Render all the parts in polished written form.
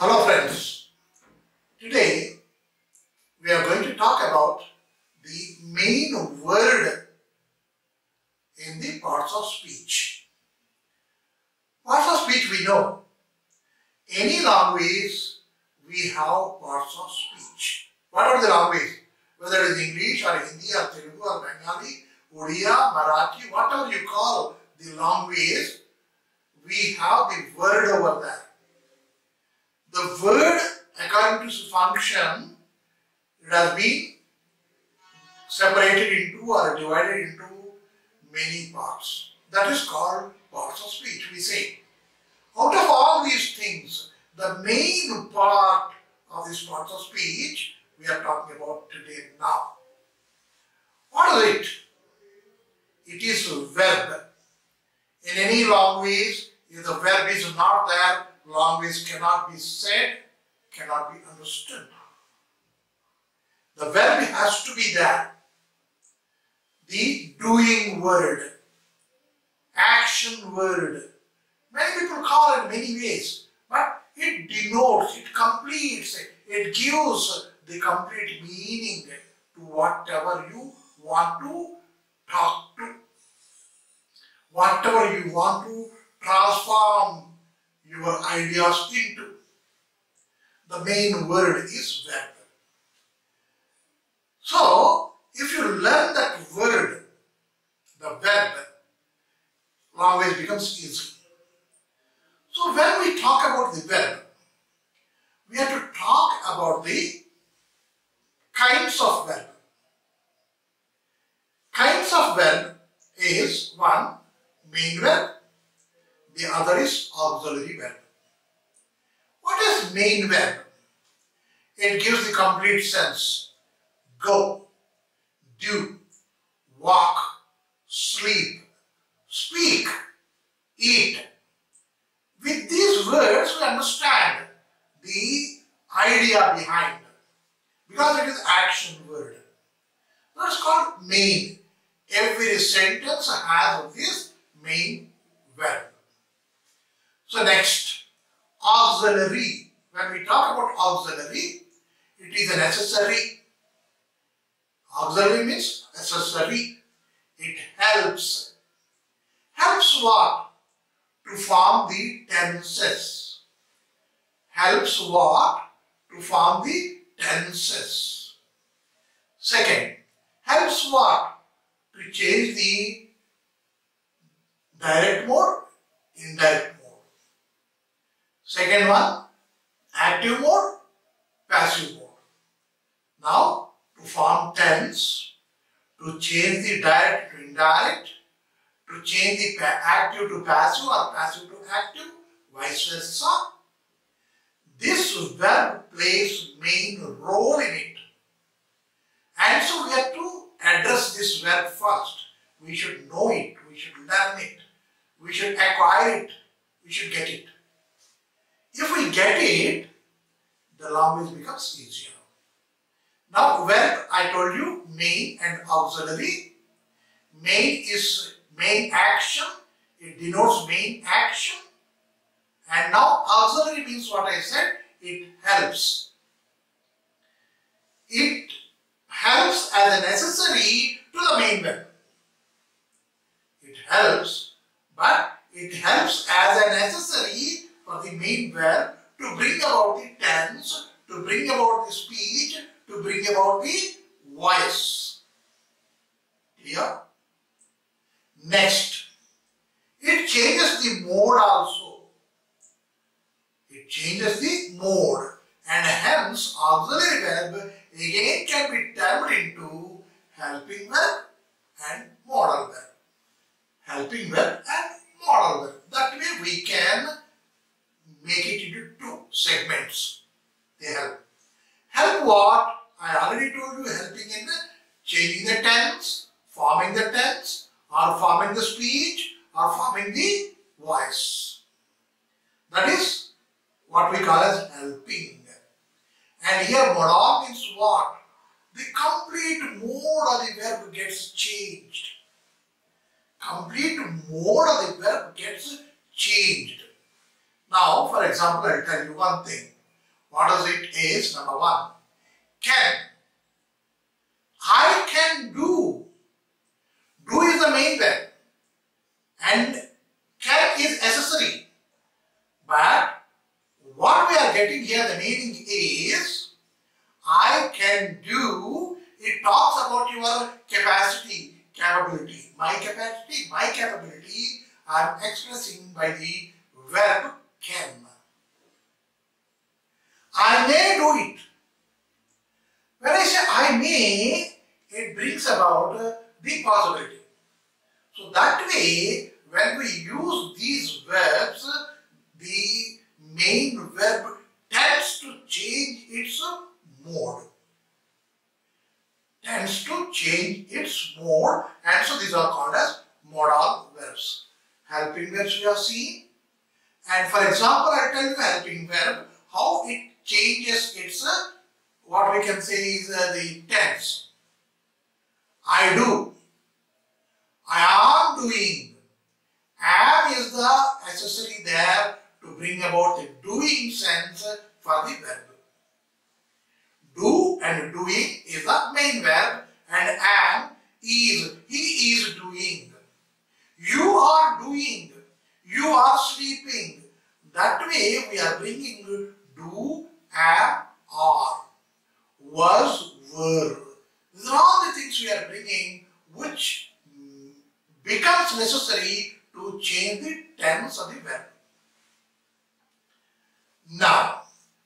Hello friends, today we are going to talk about the main word in the parts of speech. Parts of speech we know. Any language we have parts of speech. What are the languages? Whether it is English or Hindi or Telugu or Bengali, Odia, Marathi, whatever you call the language, we have the word over there. The word, according to its function, it has been separated into or divided into many parts. That is called parts of speech, we say. Out of all these things, the main part of these parts of speech we are talking about today now. What is it? It is a verb. In any language, if the verb is not there, language cannot be said, cannot be understood. The verb has to be there. The doing word, action word. Many people call it many ways, but it denotes, it completes, it gives the complete meaning to whatever you want to talk to. Whatever you want to transform your ideas into. The main word is verb. So, if you learn that word, the verb, language becomes easy. So, when we talk about the verb, we have to talk about the kinds of verb. Kinds of verb is one, main verb. The other is auxiliary verb. What is main verb? It gives the complete sense. Go, do, walk, sleep, speak, eat. With these words we understand the idea behind, because it is action word. That's called main. Every sentence has this main verb. So next, auxiliary. When we talk about auxiliary, it is a necessary. Auxiliary means accessory. It helps. Helps what? To form the tenses. Helps what? To form the tenses. Second, helps what? To change the direct mode, indirect mode. Second one, active mode, passive mode. Now, to form tense, to change the direct to indirect, to change the active to passive or passive to active, vice versa. This verb plays main role in it. And so we have to address this verb first. We should know it, we should learn it, we should acquire it, we should get it. If we get it, the language becomes easier. Now, verb, I told you, main and auxiliary. Main is main action, it denotes main action. And now, auxiliary means what I said, it helps. It helps as a necessary to the main verb. It helps, but it helps as a necessary for the main verb to bring about the tense, to bring about the speech, to bring about the voice. Clear? Next, it changes the mode also. It changes the mode, and hence auxiliary verb again can be termed into helping verb and modal verb. Helping verb and modal verb. That way we can make it into two segments. They help. Help what? I already told you, helping in changing the tense, forming the tense, or forming the speech, or forming the voice. That is what we call as helping. And here modal means what? The complete mode of the verb gets changed. Complete mode of the verb gets changed. Now, for example, I'll tell you one thing. What does it is? Number one, can. I can do. Do is the main verb and can is accessory. But what we are getting here, the meaning is I can do. It talks about your capacity, capability. My capacity, my capability, I am expressing by the verb can. I may do it. When I say I may, it brings about the possibility. So that way, when we use these verbs, the main verb tends to change its mode. Tends to change its mode, and so these are called as modal verbs. Helping verbs we have seen, and for example, I tell you helping verb, how it changes its, what we can say is the tense. I do. I am doing. Am is the accessory there to bring about the doing sense for the verb. Do and doing is the main verb, and am is, he is doing. You are doing. You are sleeping. That way we are bringing do, am, are. Was, were. These are all the things we are bringing which becomes necessary to change the tense of the verb. Now,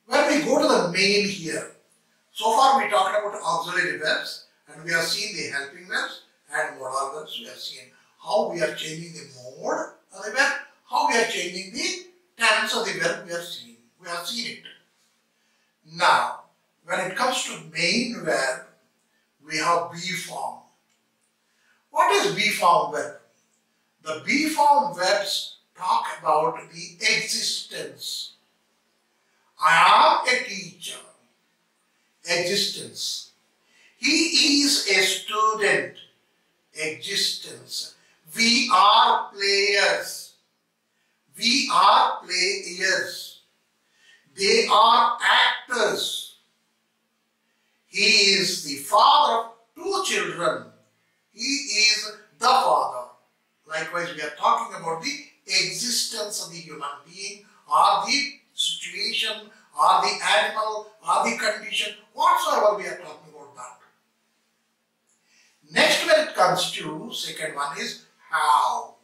when we go to the main here, so far we talked about auxiliary verbs and we have seen the helping verbs and modal verbs. We have seen how we are changing the mode of the verb, how we are changing the tense of the verb. We have seen it. Now, when it comes to main verb, we have be form. What is be form verb? The be form verbs talk about the existence. I am a teacher. Existence. He is a student. Existence. We are players. We are players. They are actors. He is the father of 2 children. He is the father. Likewise, we are talking about the existence of the human being or the situation or the animal or the condition, whatsoever we are talking about that. Next, when it comes to second one is how.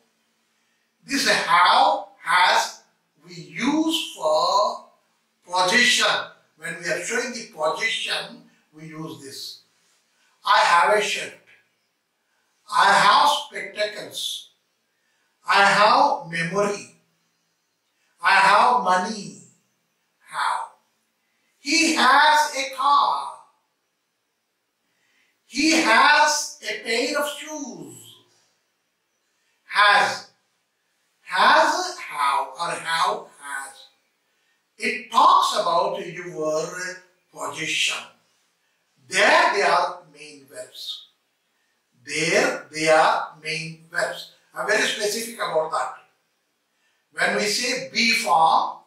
This how has we use for position. When we are showing the position, we use this. I have a shirt. I have spectacles. I have memory. I have money. How? He has a car. He has a pair of shoes. Has. Has, how, or how, has. It talks about your position. There they are main verbs. There they are main verbs. I'm very specific about that. When we say be form,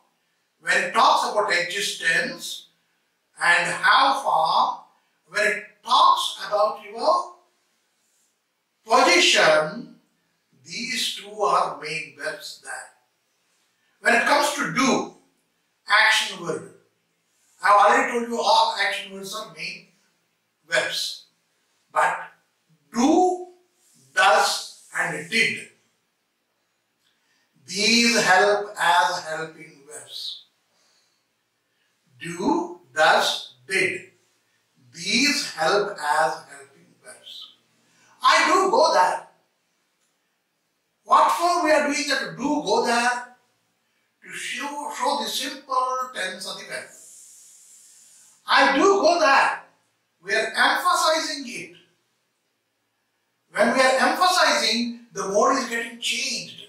when it talks about existence, and have form, when it talks about your position, these two are main verbs there. When it comes to do, action word, I have already told you all action words are main verbs. But do, does, and did, these help as helping verbs. Do, does, did, these help as helping verbs. I do go there. What for we are doing that? Do go there? To show the simple tense of the verb. I do go there. We are emphasizing it. When we are emphasizing, the mode is getting changed.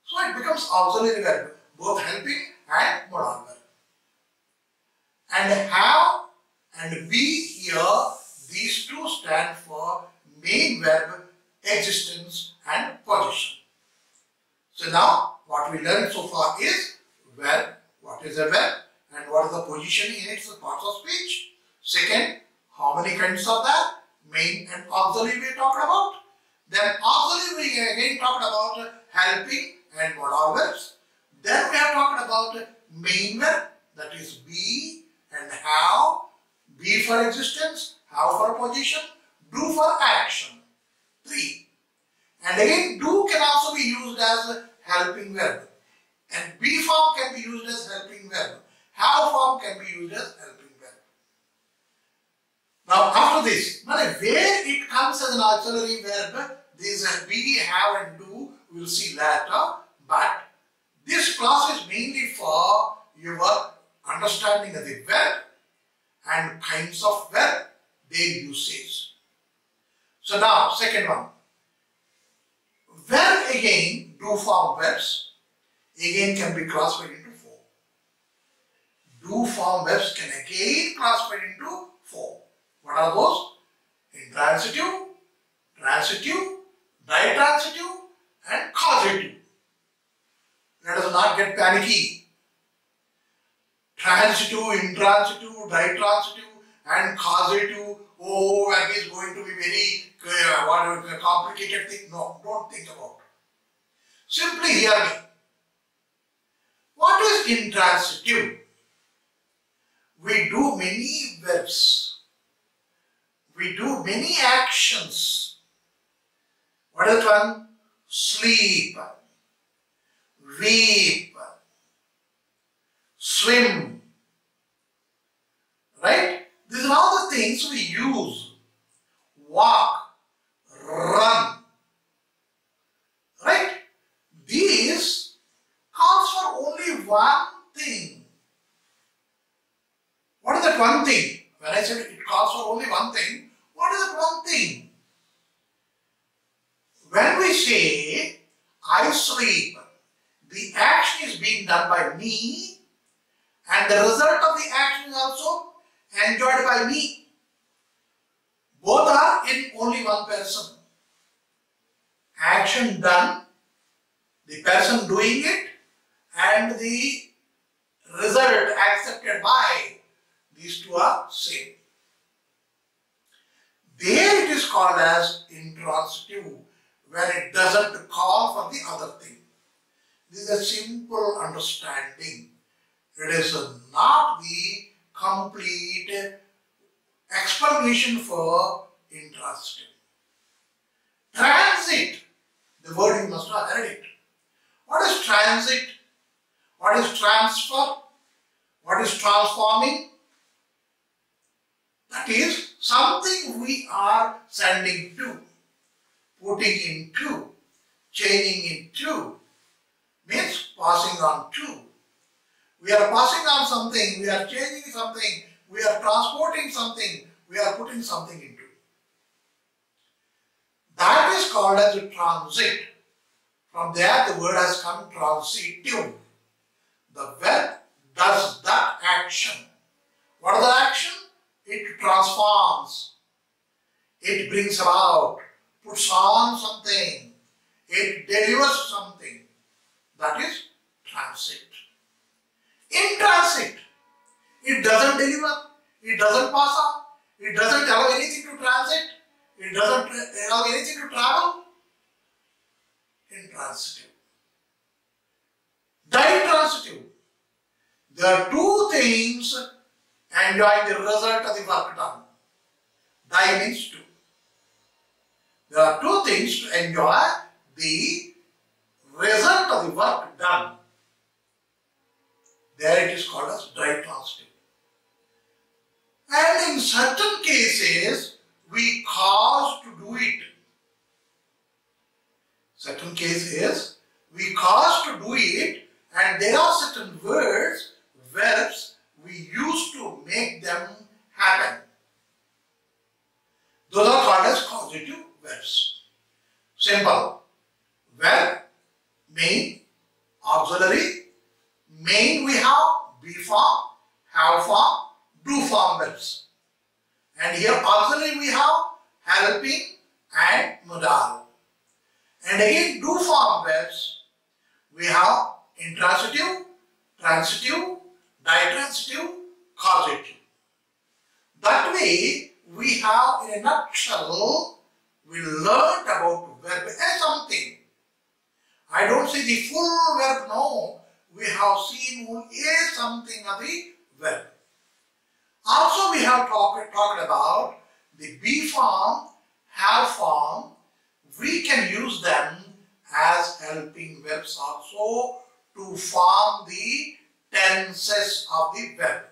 So it becomes auxiliary verb, both helping and modal verb. And have and be here, these two stand for main verb, existence and position. So now what we learned so far is verb, what is a verb, and what is the position in its parts of speech. Second, how many kinds are there? Main and auxiliary we talked about. Then auxiliary we again talked about helping and modal verbs. Then we have talked about main verb, that is be and have. Be for existence, have for position, do for action. 3. And again, do can also be used as helping verb. And be form can be used as helping verb. Have form can be used as helping verb. Now after this, where it comes as an auxiliary verb, these be, have and do we will see later. But this class is mainly for your understanding of the verb and kinds of verb, their usage. So now second one. Verb again, do form verbs, again can be classified into 4. Do form verbs can again classified into 4. What are those? Intransitive, transitive, ditransitive and causative. Let us not get panicky. Transitive, intransitive, ditransitive and causative. Oh, that is going to be very complicated thing. No, don't think about it. Simply hear me. What is intransitive? We do many verbs. We do many actions. What is one? Sleep, weep, swim. Right? These are all the things we use. Walk, run. Right? These calls for only one thing. What is that one thing? When I said it calls for only one thing, what is that one thing? When we say, I sleep, the action is being done by me and the result of the action is also enjoyed by me. Both are in only one person. Action done, the person doing it, and the result accepted by, these two are same. There it is called as intransitive, when it doesn't call for the other thing. This is a simple understanding. It is not the complete explanation for intransitive. Transit, the word you must have heard it. What is transit? What is transfer? What is transforming? That is something we are sending to, putting into, changing into, means passing on to. We are passing on something, we are changing something, we are transporting something, we are putting something into. That is called as a transit. From there the word has come transitive. The verb does that action. What is the action? It transforms. It brings about, puts on something. It delivers something. That is transit. In transit, it doesn't deliver, it doesn't pass on, it doesn't allow anything to transit, it doesn't allow anything to travel. Intransitive. Ditransitive. There are two things enjoying the result of the work done. Di means two. There are two things to enjoy the result of the work done. There it is called as ditransitive. And in certain cases, we cause to do it. Certain cases, we cause to do it, and there are certain words, verbs, we use to make them happen. Those are called as causative verbs. Simple. Verb, main, auxiliary. Main we have be form, have form, do form verbs. And here auxiliary we have helping and modal. And again do form verbs we have intransitive, transitive, Intransitive, causative. That way, we have in a nutshell, we learned about verb as something. I don't say the full verb, no. We have seen only a something of the verb. Also, we have talked about the be form, have form. We can use them as helping verbs also to form the tenses of the verb.